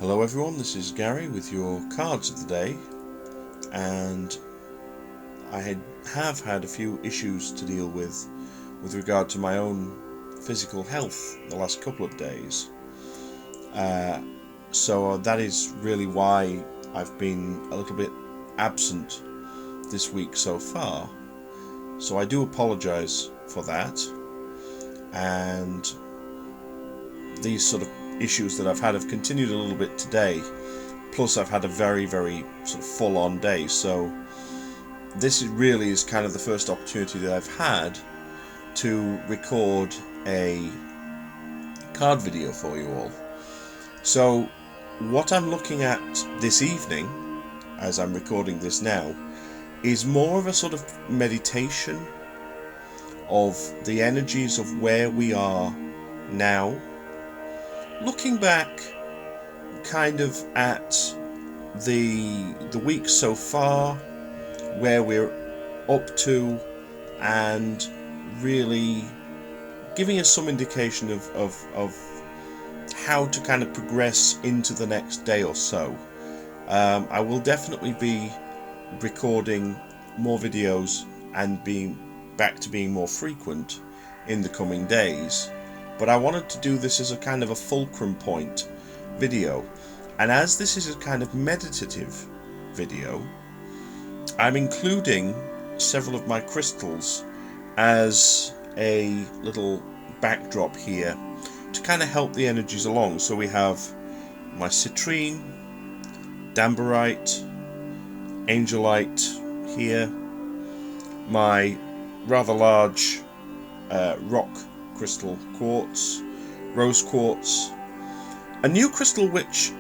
Hello everyone, this is Gary with your cards of the day, and I have had a few issues to deal with regard to my own physical health the last couple of days. So that is really why I've been a little bit absent this week so far. So I do apologise for that, and these sort of issues that I've had have continued a little bit today, plus I've had a very sort of full-on day, so this really is kind of the first opportunity that I've had to record a card video for you all. So what I'm looking at this evening, as I'm recording this now, is more of a sort of meditation of the energies of where we are now, looking back kind of at the week so far, where we're up to, and really giving us some indication of how to kind of progress into the next day or so. I will definitely be recording more videos and being back to being more frequent in the coming days. But I wanted to do this as a kind of a fulcrum point video, and as this is a kind of meditative video, I'm including several of my crystals as a little backdrop here to kind of help the energies along. So we have my citrine, dambarite, angelite here, my rather large rock crystal quartz, rose quartz, a new crystal which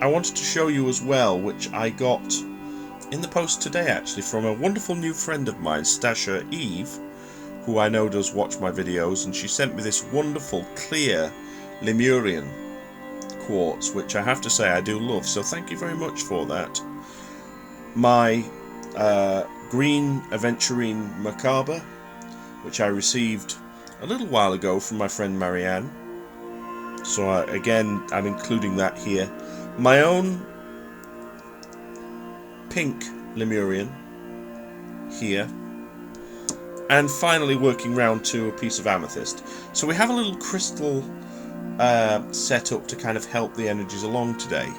I wanted to show you as well, which I got in the post today actually from a wonderful new friend of mine, Stasha Eve, who I know does watch my videos, and she sent me this wonderful clear Lemurian quartz, which I have to say I do love, so thank you very much for that. My green aventurine macabre, which I received a little while ago from my friend Marianne, so again I'm including that here. My own pink Lemurian here, and finally working round to a piece of amethyst. So we have a little crystal set up to kind of help the energies along today.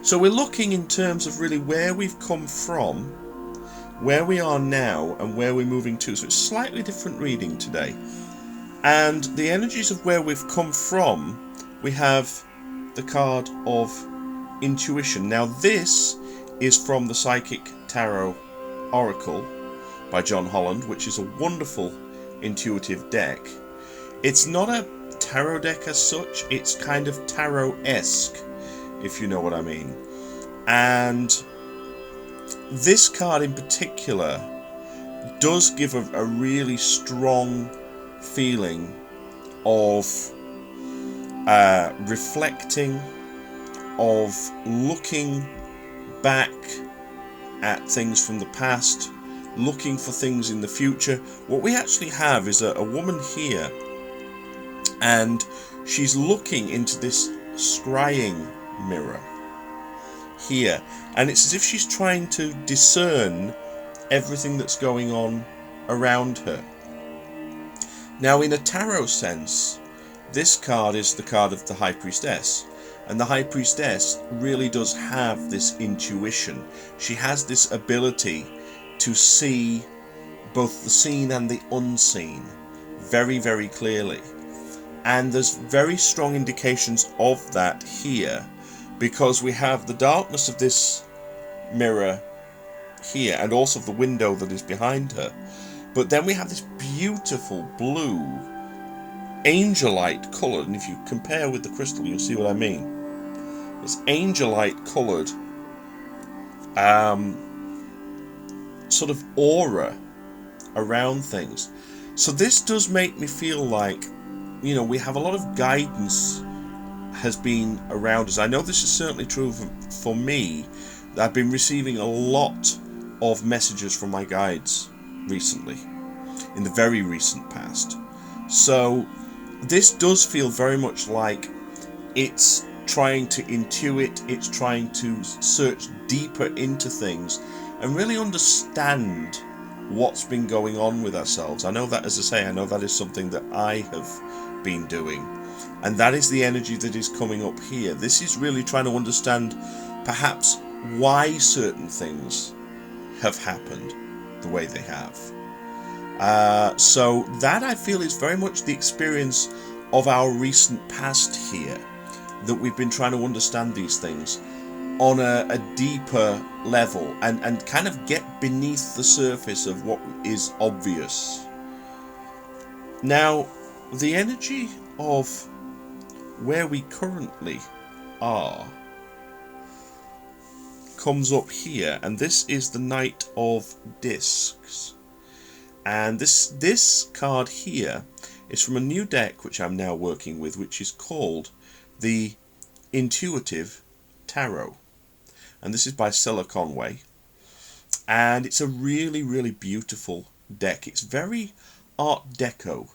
So we're looking in terms of really where we've come from, where we are now, and where we're moving to. So it's slightly different reading today. And the energies of where we've come from, we have the card of intuition. Now this is from the Psychic Tarot Oracle by John Holland, which is a wonderful intuitive deck. It's not a tarot deck as such, it's kind of tarot-esque, if you know what I mean. And this card in particular does give a really strong feeling of reflecting, of looking back at things from the past, looking for things in the future. What we actually have is a woman here, and she's looking into this scrying mirror here, and it's as if she's trying to discern everything that's going on around her. Now in a tarot sense, this card is the card of the High Priestess, and the High Priestess really does have this intuition. She has this ability to see both the seen and the unseen very clearly, and there's very strong indications of that here, because we have the darkness of this mirror here and also the window that is behind her, but then we have this beautiful blue angelite coloured, and if you compare with the crystal you'll see what I mean. This angelite coloured sort of aura around things. So this does make me feel like, you know, we have a lot of guidance has been around us. I know this is certainly true for me. I've been receiving a lot of messages from my guides recently, in the very recent past. So this does feel very much like it's trying to intuit, it's trying to search deeper into things and really understand what's been going on with ourselves. I know that, as I say, I know that is something that I have been doing, and that is the energy that is coming up here. This is really trying to understand perhaps why certain things have happened the way they have. So that, I feel, is very much the experience of our recent past here, that we've been trying to understand these things on a deeper level and kind of get beneath the surface of what is obvious. Now, the energy of where we currently are comes up here, and this is the Knight of Discs. And this card here is from a new deck which I'm now working with, which is called the Intuitive Tarot. And this is by Stella Conway, and it's a really, really beautiful deck. It's very Art Deco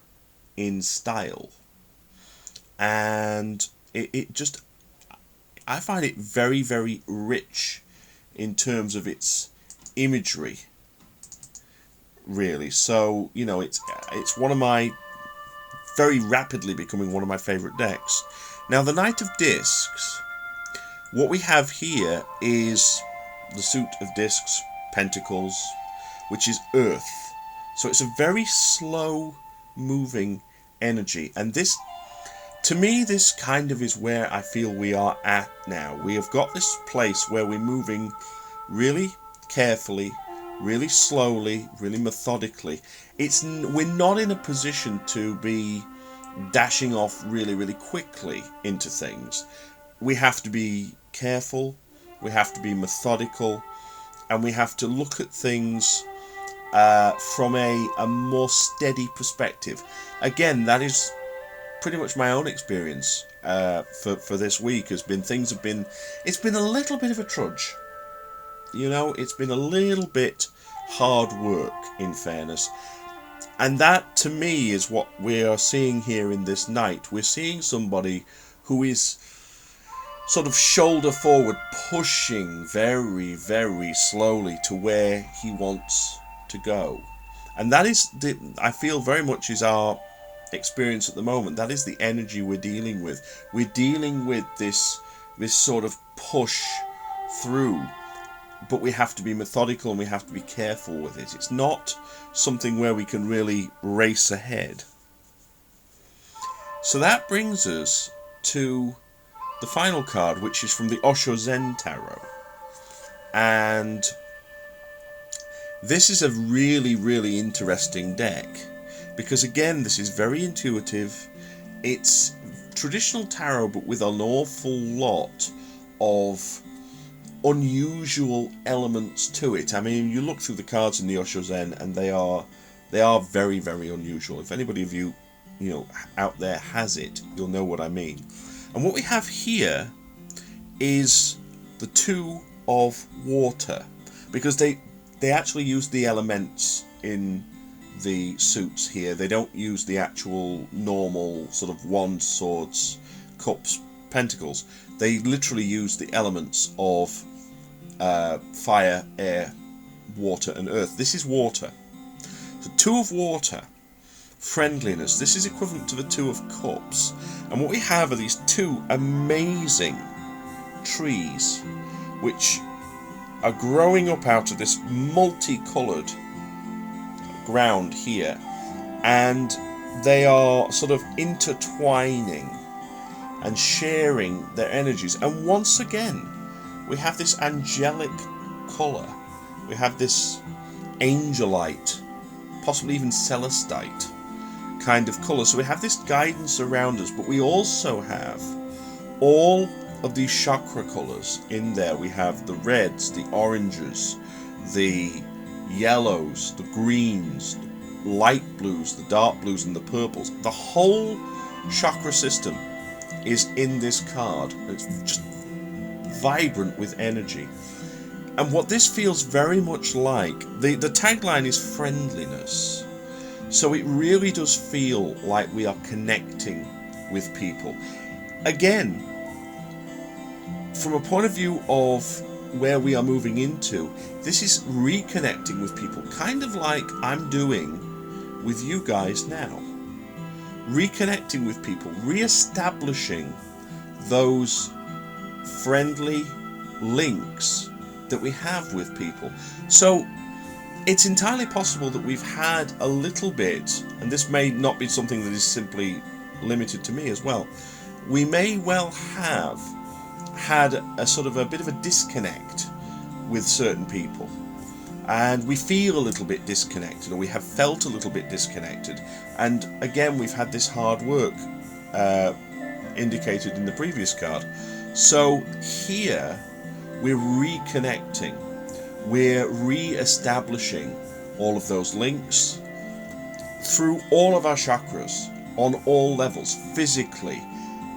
in style, and it just, I find it very, very rich in terms of its imagery, really. So, you know, it's one of my, very rapidly becoming one of my favourite decks. Now, the Knight of Discs, what we have here is the suit of discs, pentacles, which is earth. So it's a very slow moving energy. And this, to me, this kind of is where I feel we are at now. We have got this place where we're moving really carefully, really slowly, really methodically. We're not in a position to be dashing off really, really quickly into things. We have to be careful, we have to be methodical, and we have to look at things from a more steady perspective. Again, that is pretty much my own experience for this week. It's been a little bit of a trudge. You know, it's been a little bit hard work, in fairness. And that, to me, is what we are seeing here in this night. We're seeing somebody who is sort of shoulder forward, pushing very, very slowly to where he wants to go. And that is, I feel, very much is our experience at the moment. That is the energy we're dealing with. We're dealing with this sort of push through, but we have to be methodical and we have to be careful with it. It's not something where we can really race ahead. So that brings us to the final card, which is from the Osho Zen Tarot. And this is a really, really interesting deck, because again, this is very intuitive. It's traditional tarot, but with an awful lot of unusual elements to it. I mean, you look through the cards in the Osho Zen, and they are very, very unusual. If anybody of you out there has it, you'll know what I mean. And what we have here is the Two of Water, because they actually use the elements in the suits here. They don't use the actual normal sort of wands, swords, cups, pentacles. They literally use the elements of fire, air, water and earth. This is water. The Two of Water, friendliness. This is equivalent to the Two of Cups. And what we have are these two amazing trees which are growing up out of this multicoloured ground here, and they are sort of intertwining and sharing their energies. And once again, we have this angelic colour. We have this angelite, possibly even celestite kind of colour. So we have this guidance around us, but we also have all of these chakra colours in there. We have the reds, the oranges, the yellows, the greens, the light blues, the dark blues and the purples. The whole chakra system is in this card. It's just vibrant with energy. And what this feels very much like, the tagline is friendliness. So it really does feel like we are connecting with people. Again, from a point of view of where we are moving into, this is reconnecting with people, kind of like I'm doing with you guys now. Reconnecting with people, re-establishing those friendly links that we have with people. So it's entirely possible that we've had a little bit, and this may not be something that is simply limited to me as well, we may well have had a sort of a bit of a disconnect with certain people, and we feel a little bit disconnected, or we have felt a little bit disconnected, and again we've had this hard work indicated in the previous card. So here we're reconnecting, we're re-establishing all of those links through all of our chakras on all levels, physically,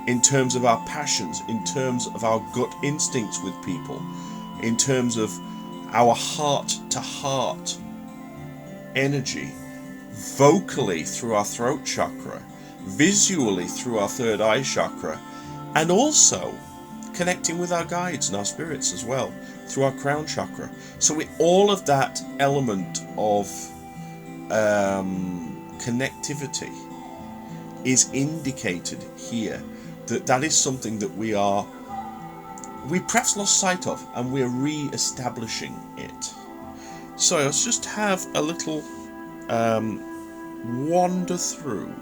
in terms of our passions, in terms of our gut instincts with people, in terms of our heart-to-heart energy, vocally through our throat chakra, visually through our third eye chakra, and also connecting with our guides and our spirits as well through our crown chakra. So all of that element of connectivity is indicated here. That is something that we perhaps lost sight of, and we're re-establishing it. So let's just have a little wander through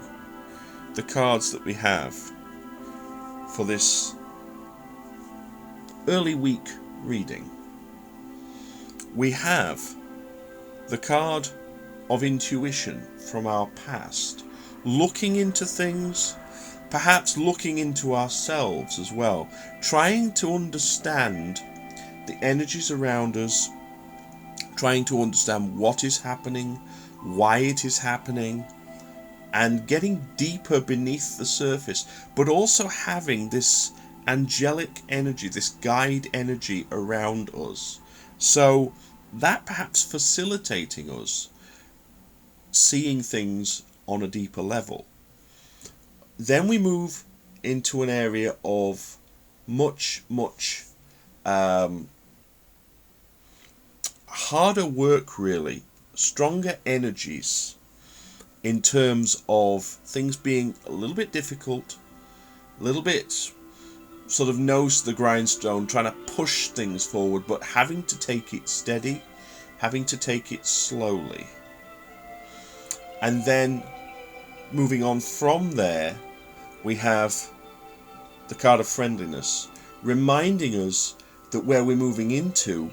the cards that we have for this early week reading. We have the card of intuition from our past, looking into things, perhaps looking into ourselves as well, trying to understand the energies around us, trying to understand what is happening, why it is happening, and getting deeper beneath the surface, but also having this angelic energy, this guide energy around us. So that perhaps facilitating us seeing things on a deeper level. Then we move into an area of much harder work, really, stronger energies in terms of things being a little bit difficult, a little bit sort of nose to the grindstone, trying to push things forward, but having to take it steady, having to take it slowly. And then moving on from there, we have the card of friendliness, reminding us that where we're moving into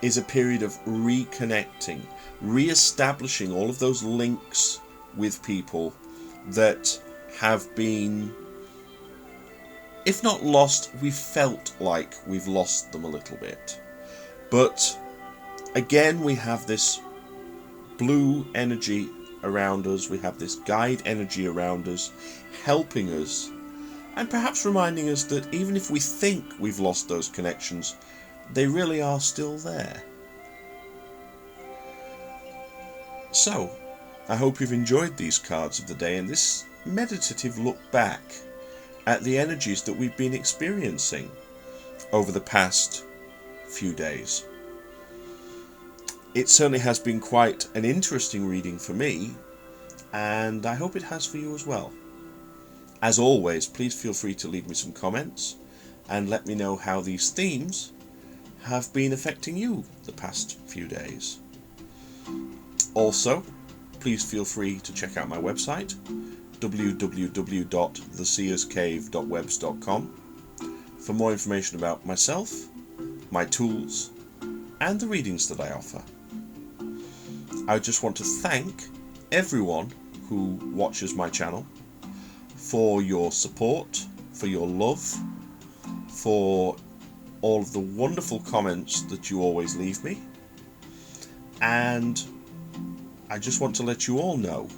is a period of reconnecting, re-establishing all of those links with people that have been, if not lost, we felt like we've lost them a little bit. But again, we have this blue energy around us, we have this guide energy around us, helping us, and perhaps reminding us that even if we think we've lost those connections, they really are still there. So, I hope you've enjoyed these cards of the day and this meditative look back at the energies that we've been experiencing over the past few days. It certainly has been quite an interesting reading for me, and I hope it has for you as well. As always, please feel free to leave me some comments and let me know how these themes have been affecting you the past few days. Also, please feel free to check out my website, www.theseerscave.webs.com, for more information about myself, my tools, and the readings that I offer. I just want to thank everyone who watches my channel for your support, for your love, for all of the wonderful comments that you always leave me. And I just want to let you all know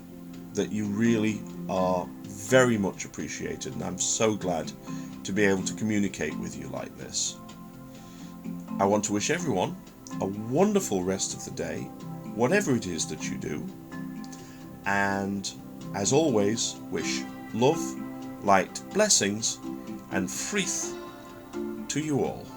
that you really are very much appreciated, and I'm so glad to be able to communicate with you like this. I want to wish everyone a wonderful rest of the day, whatever it is that you do, and as always, wish love, light, blessings, and frith to you all.